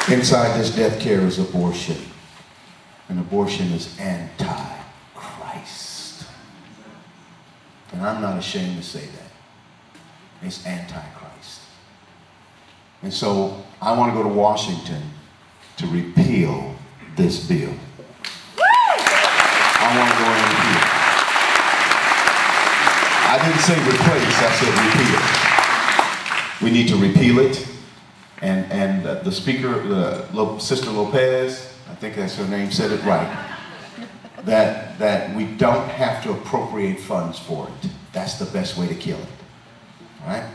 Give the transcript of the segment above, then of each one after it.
Inside this death care is abortion. And abortion is anti-Christ. And I'm not ashamed to say that. It's anti-Christ. And so I want to go to Washington to repeal this bill. I want to go in and repeal. I didn't say replace, I said repeal. We need to repeal it. And the speaker, Sister Lopez, I think that's her name, said it right, that we don't have to appropriate funds for it. That's the best way to kill it. All right?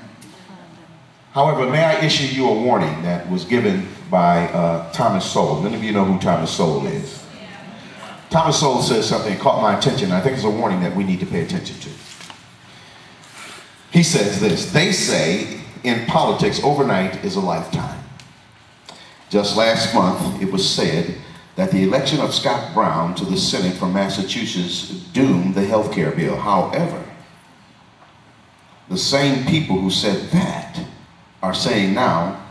However, may I issue you a warning that was given by Thomas Sowell. Many of you know who Thomas Sowell is. Thomas Sowell says something that caught my attention. I think it's a warning that we need to pay attention to. He says this: they say in politics, overnight is a lifetime. Just last month, it was said that the election of Scott Brown to the Senate from Massachusetts doomed the health care bill. However, the same people who said that are saying now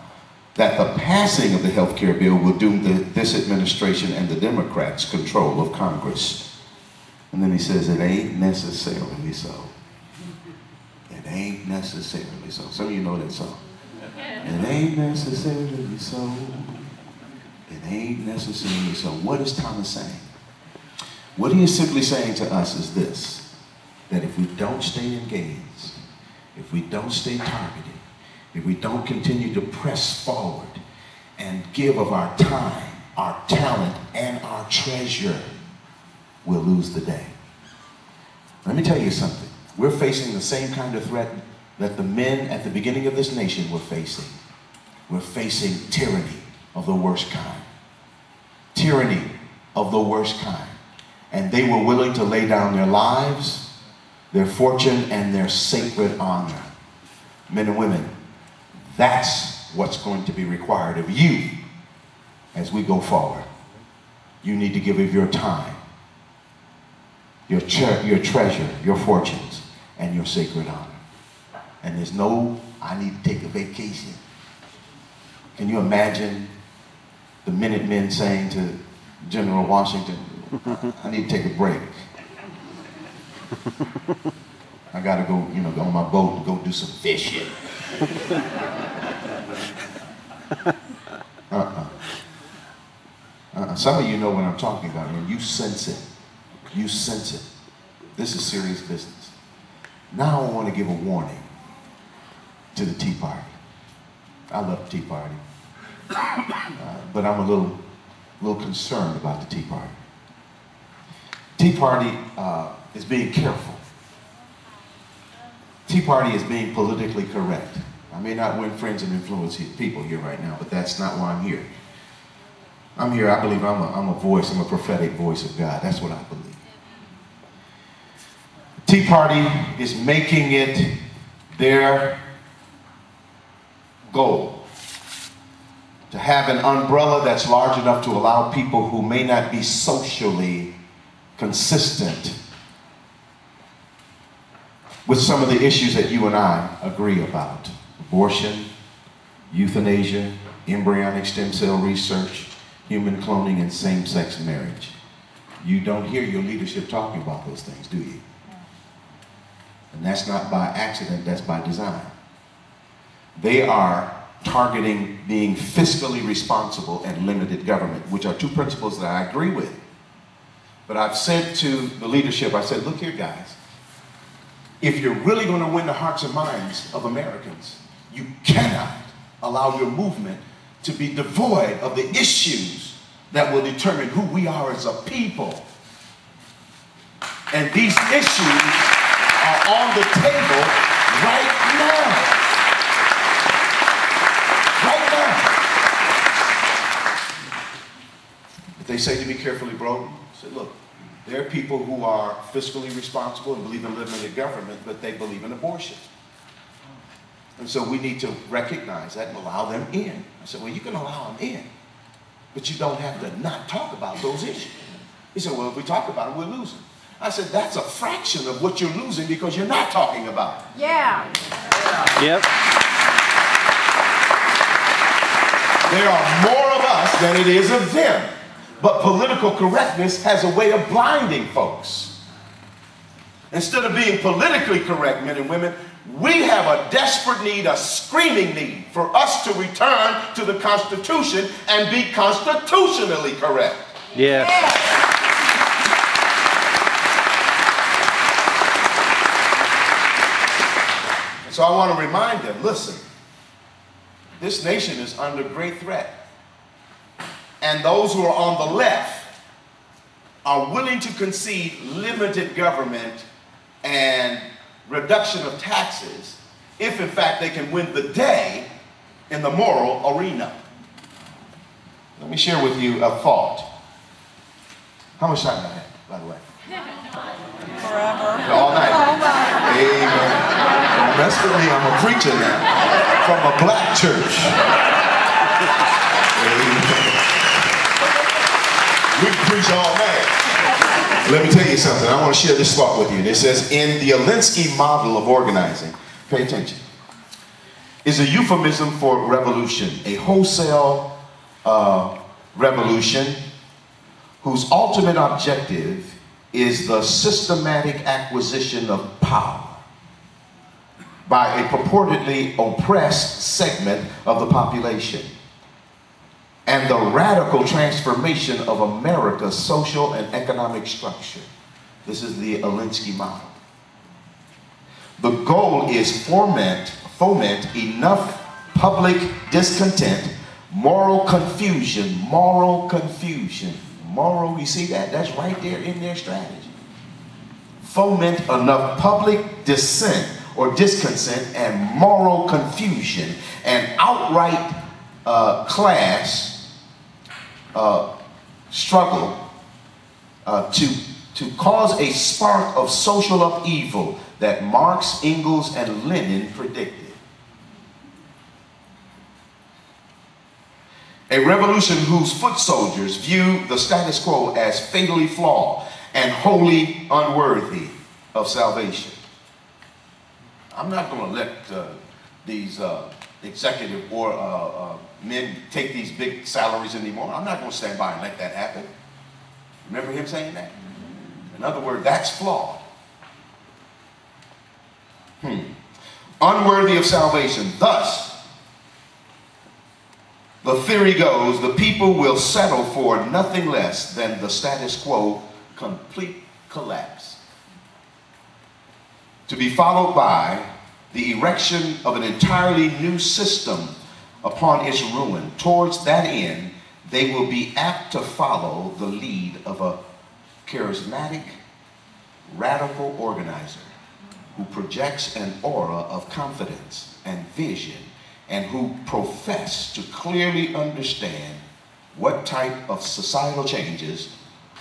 that the passing of the health care bill will doom this administration and the Democrats' control of Congress. And then he says it ain't necessarily so. It ain't necessarily so. Some of you know that song. It ain't necessarily so. It ain't necessarily so. What is Thomas saying? What he is simply saying to us is this: that if we don't stay engaged, if we don't stay targeted, if we don't continue to press forward and give of our time, our talent, and our treasure, we'll lose the day. Let me tell you something. We're facing the same kind of threat that the men at the beginning of this nation were facing. We're facing tyranny of the worst kind. Tyranny of the worst kind. And they were willing to lay down their lives, their fortune, and their sacred honor. Men and women, that's what's going to be required of you as we go forward. You need to give of your time, your treasure, your fortunes, and your sacred honor. And there's no, I need to take a vacation. Can you imagine the Minutemen saying to General Washington, I need to take a break. I gotta go, go on my boat and go do some fishing. Some of you know what I'm talking about, and you sense it. You sense it. This is serious business. Now I want to give a warning to the Tea Party. I love the Tea Party, but I'm a little concerned about the Tea Party. Tea Party is being careful. Tea Party is being politically correct. I may not win friends and influence people here right now, but that's not why I'm here. I'm here, I believe I'm a voice, I'm a prophetic voice of God. That's what I believe. Tea Party is making it their goal to have an umbrella that's large enough to allow people who may not be socially consistent with some of the issues that you and I agree about. Abortion, euthanasia, embryonic stem cell research, human cloning, and same-sex marriage. You don't hear your leadership talking about those things, do you? And that's not by accident, that's by design. They are targeting being fiscally responsible and limited government, which are two principles that I agree with. But I've said to the leadership, I said, look here guys, if you're really going to win the hearts and minds of Americans, you cannot allow your movement to be devoid of the issues that will determine who we are as a people. And these issues are on the table right now. Right now. If they say to me carefully, Broden, I said, look, there are people who are fiscally responsible and believe in limited government, but they believe in abortion. And so we need to recognize that and allow them in. I said, well, you can allow them in, but you don't have to not talk about those issues. He said, well, if we talk about them, we're losing. I said, that's a fraction of what you're losing because you're not talking about it. Yeah. Yep. There are more of us than it is of them. But political correctness has a way of blinding folks. Instead of being politically correct, men and women, we have a desperate need, a screaming need for us to return to the Constitution and be constitutionally correct. Yes. So I want to remind them, listen, this nation is under great threat. And those who are on the left are willing to concede limited government and reduction of taxes if in fact they can win the day in the moral arena. Let me share with you a thought. How much time do I have, by the way? Forever. All night. Amen. Don't mess with me, I'm a preacher now. From a black church. Amen. We can preach all night. Let me tell you something. I want to share this thought with you. It says, in the Alinsky model of organizing, pay attention, is a euphemism for revolution, a wholesale revolution whose ultimate objective is the systematic acquisition of power by a purportedly oppressed segment of the population, and the radical transformation of America's social and economic structure. This is the Alinsky model. The goal is foment enough public discontent, moral confusion, you see that? That's right there in their strategy. Foment enough public dissent or discontent and moral confusion and outright class struggle to cause a spark of social upheaval that Marx, Engels, and Lenin predicted. A revolution whose foot soldiers view the status quo as fatally flawed and wholly unworthy of salvation. I'm not going to let these executive or men take these big salaries anymore. I'm not going to stand by and let that happen. Remember him saying that? In other words, that's flawed. Unworthy of salvation. Thus, the theory goes, the people will settle for nothing less than the status quo, complete collapse, to be followed by the erection of an entirely new system upon its ruin. Towards that end, they will be apt to follow the lead of a charismatic, radical organizer who projects an aura of confidence and vision and who profess to clearly understand what type of societal changes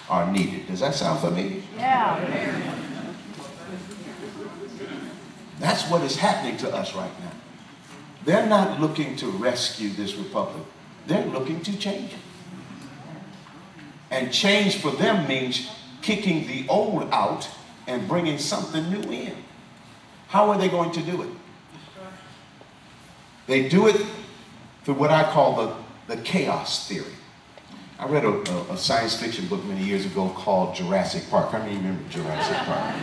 are needed. Does that sound familiar? Yeah. That's what is happening to us right now. They're not looking to rescue this republic. They're looking to change it. And change for them means kicking the old out and bringing something new in. How are they going to do it? They do it through what I call the chaos theory. I read a science fiction book many years ago called Jurassic Park. How many remember Jurassic Park?